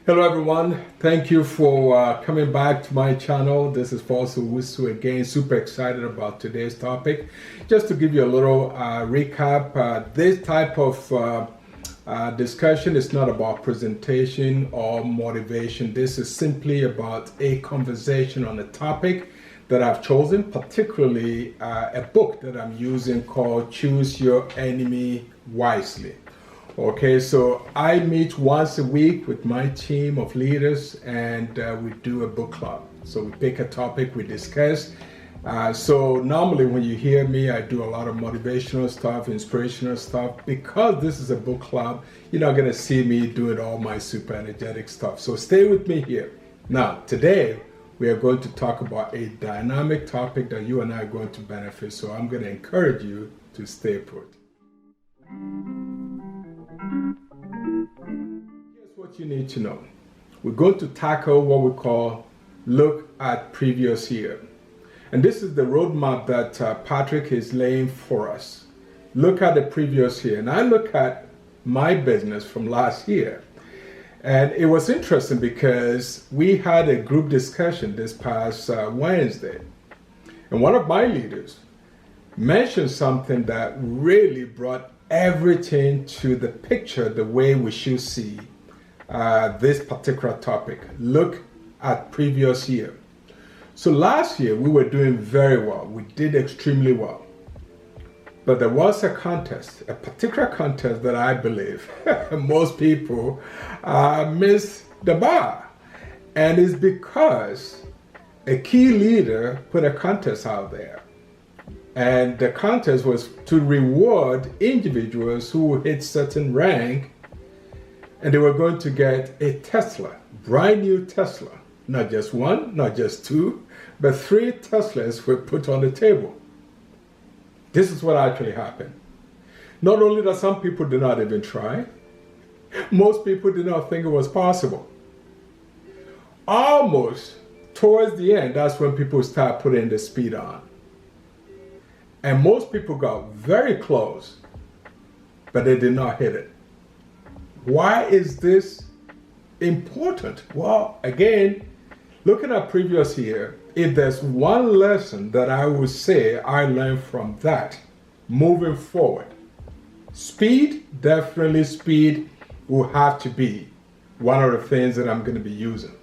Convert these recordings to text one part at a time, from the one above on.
Hello everyone, thank you for coming back to my channel. This is Fosu Wusu again, super excited about today's topic. Just to give you a little recap, this type of discussion is not about presentation or motivation. This is simply about a conversation on a topic that I've chosen, particularly a book that I'm using called Choose Your Enemy Wisely. Okay, so I meet once a week with my team of leaders and we do a book club. So we pick a topic, we discuss. So normally when you hear me, I do a lot of motivational stuff, inspirational stuff. Because this is a book club, you're not going to see me doing all my super energetic stuff. So stay with me here. Now, today we are going to talk about a dynamic topic that you and I are going to benefit. So I'm going to encourage you to stay put. Here's what you need to know. We're going to tackle what we call look at previous year. And this is the roadmap that Patrick is laying for us. Look at the previous year. And I look at my business from last year. And it was interesting because we had a group discussion this past Wednesday. And one of my leaders mentioned something that really brought everything to the picture the way we should see this particular topic. Look at previous year. So last year we were doing very well. We did extremely well. But there was a contest, a particular contest that I believe most people missed the bar. And it's because a key leader put a contest out there. And the contest was to reward individuals who hit certain rank, and they were going to get a Tesla, brand new Tesla. Not just one, not just two, but 3 Teslas were put on the table. This is what actually happened. Not only that some people did not even try, most people did not think it was possible. Almost towards the end, that's when people start putting the speed on. And most people got very close, but they did not hit it. Why is this important? Well, again, looking at previous year, if there's one lesson that I would say I learned from that moving forward, speed, definitely speed will have to be one of the things that I'm going to be using.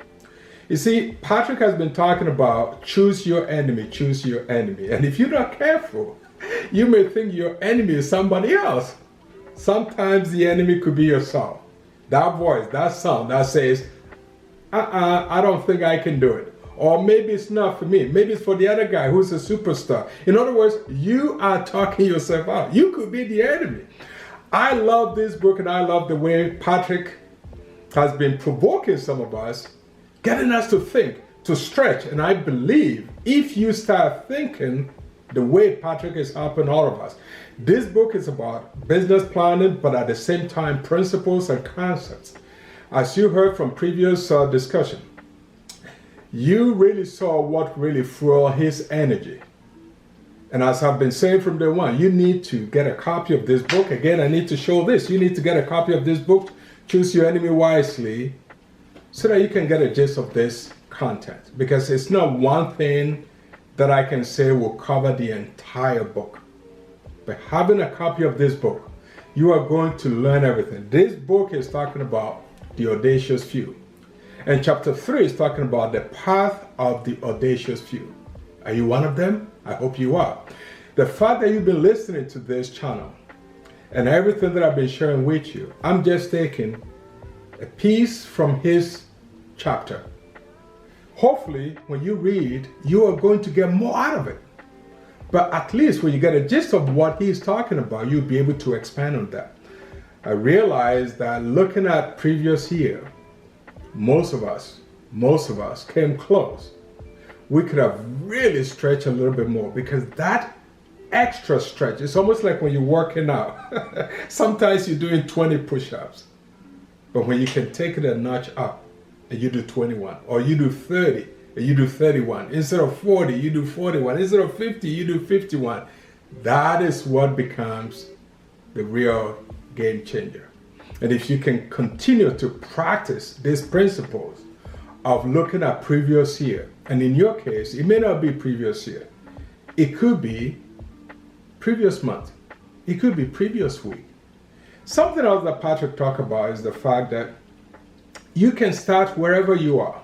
You see, Patrick has been talking about choose your enemy, choose your enemy. And if you're not careful, you may think your enemy is somebody else. Sometimes the enemy could be yourself. That voice, that sound that says, I don't think I can do it. Or maybe it's not for me. Maybe it's for the other guy who's a superstar. In other words, you are talking yourself out. You could be the enemy. I love this book and I love the way Patrick has been provoking some of us, getting us to think, to stretch. And I believe if you start thinking the way Patrick is helping all of us, this book is about business planning, but at the same time, principles and concepts. As you heard from previous discussion, you really saw what really fueled his energy. And as I've been saying from day one, you need to get a copy of this book. Again, I need to show this. You need to get a copy of this book, Choose Your Enemy Wisely, so that you can get a gist of this content. Because it's not one thing that I can say will cover the entire book. But having a copy of this book, you are going to learn everything. This book is talking about the audacious few. And chapter 3 is talking about the path of the audacious few. Are you one of them? I hope you are. The fact that you've been listening to this channel and everything that I've been sharing with you, I'm just taking a piece from his chapter. Hopefully, when you read, you are going to get more out of it. But at least when you get a gist of what he's talking about, you'll be able to expand on that. I realized that looking at previous year, most of us came close. We could have really stretched a little bit more because that extra stretch, it's almost like when you're working out. Sometimes you're doing 20 push-ups, but when you can take it a notch up and you do 21, or you do 30 and you do 31, instead of 40, you do 41, instead of 50, you do 51. That is what becomes the real game changer. And if you can continue to practice these principles of looking at previous year, and in your case, it may not be previous year, it could be previous month, it could be previous week. Something else that Patrick talked about is the fact that you can start wherever you are.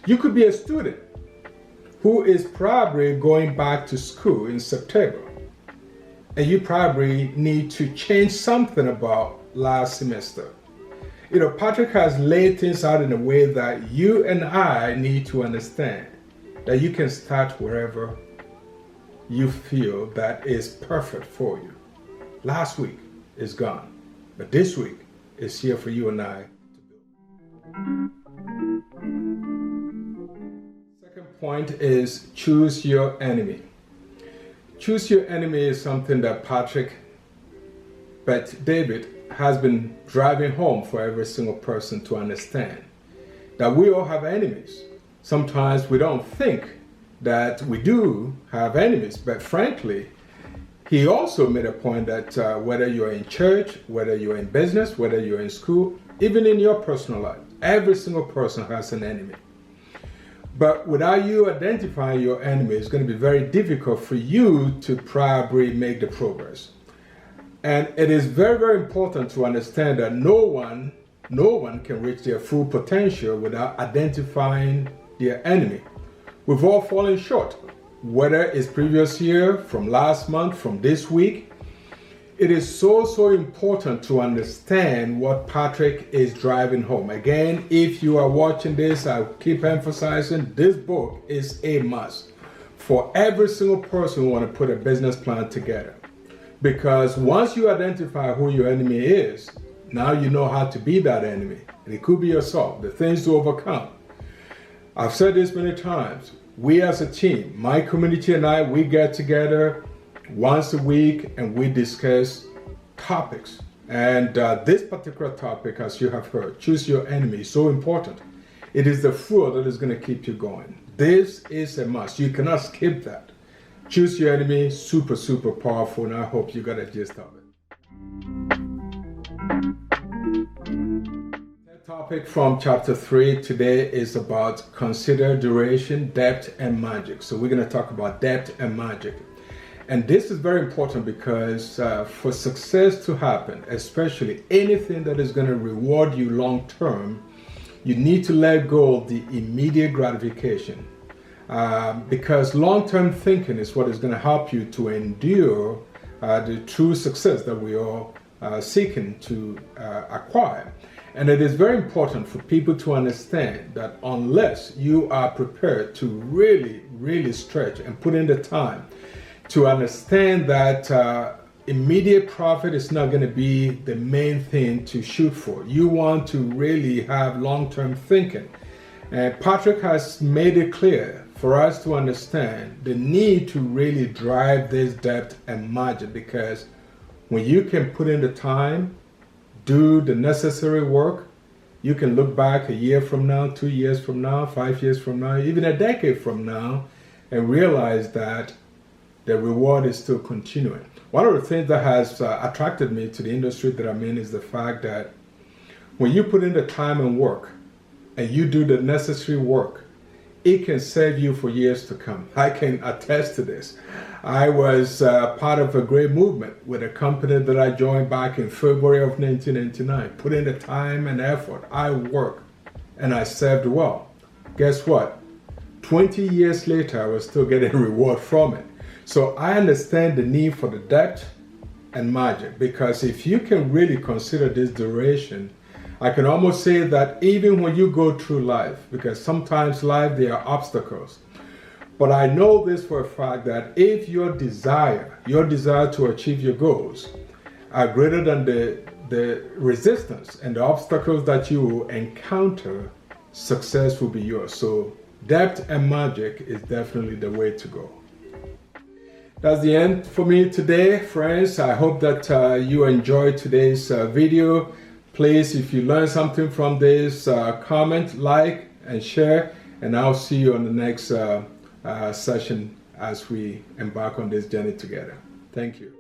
You could be a student who is probably going back to school in September, and you probably need to change something about last semester. You know, Patrick has laid things out in a way that you and I need to understand that you can start wherever you feel that is perfect for you. Last week is gone, but this week is here for you and I to build. Second point is choose your enemy. Choose your enemy is something that Patrick, but David has been driving home for every single person to understand that we all have enemies. Sometimes we don't think that we do have enemies, but frankly, he also made a point that whether you're in church, whether you're in business, whether you're in school, even in your personal life, every single person has an enemy. But without you identifying your enemy, it's going to be very difficult for you to probably make the progress. And it is very, very important to understand that no one can reach their full potential without identifying their enemy. We've all fallen short, whether it's previous year, from last month, from this week. It is so important to understand what Patrick is driving home. Again, if you are watching this, I keep emphasizing this book is a must for every single person who wants to put a business plan together. Because once you identify who your enemy is, now you know how to be that enemy. And it could be yourself, the things to overcome. I've said this many times. We as a team, my community and I, we get together once a week and we discuss topics. And this particular topic, as you have heard, choose your enemy, is so important. It is the fuel that is going to keep you going. This is a must. You cannot skip that. Choose your enemy, super powerful, and I hope you got a gist of it. The topic from chapter 3 today is about consider duration, depth, and magic. So we're going to talk about depth and magic. And this is very important because for success to happen, especially anything that is going to reward you long term, you need to let go of the immediate gratification. Because long-term thinking is what is going to help you to endure the true success that we are seeking to acquire. And it is very important for people to understand that unless you are prepared to really stretch and put in the time to understand that immediate profit is not going to be the main thing to shoot for. You want to really have long-term thinking. And Patrick has made it clear for us to understand the need to really drive this depth and margin, because when you can put in the time, do the necessary work, you can look back a year from now, 2 years from now, 5 years from now, even a decade from now, and realize that the reward is still continuing. One of the things that has attracted me to the industry that I'm in is the fact that when you put in the time and work and you do the necessary work, it can save you for years to come. I can attest to this. I was part of a great movement with a company that I joined back in February of 1999. Put in the time and effort. I worked and I served well. Guess what? 20 years later, I was still getting a reward from it. So I understand the need for the depth and margin, because if you can really consider this duration, I can almost say that even when you go through life, because sometimes life there are obstacles, but I know this for a fact that if your desire to achieve your goals are greater than the resistance and the obstacles that you will encounter, success will be yours. So depth and magic is definitely the way to go. That's the end for me today, friends. I hope that you enjoyed today's video. Please, if you learned something from this, comment, like, and share. And I'll see you on the next session as we embark on this journey together. Thank you.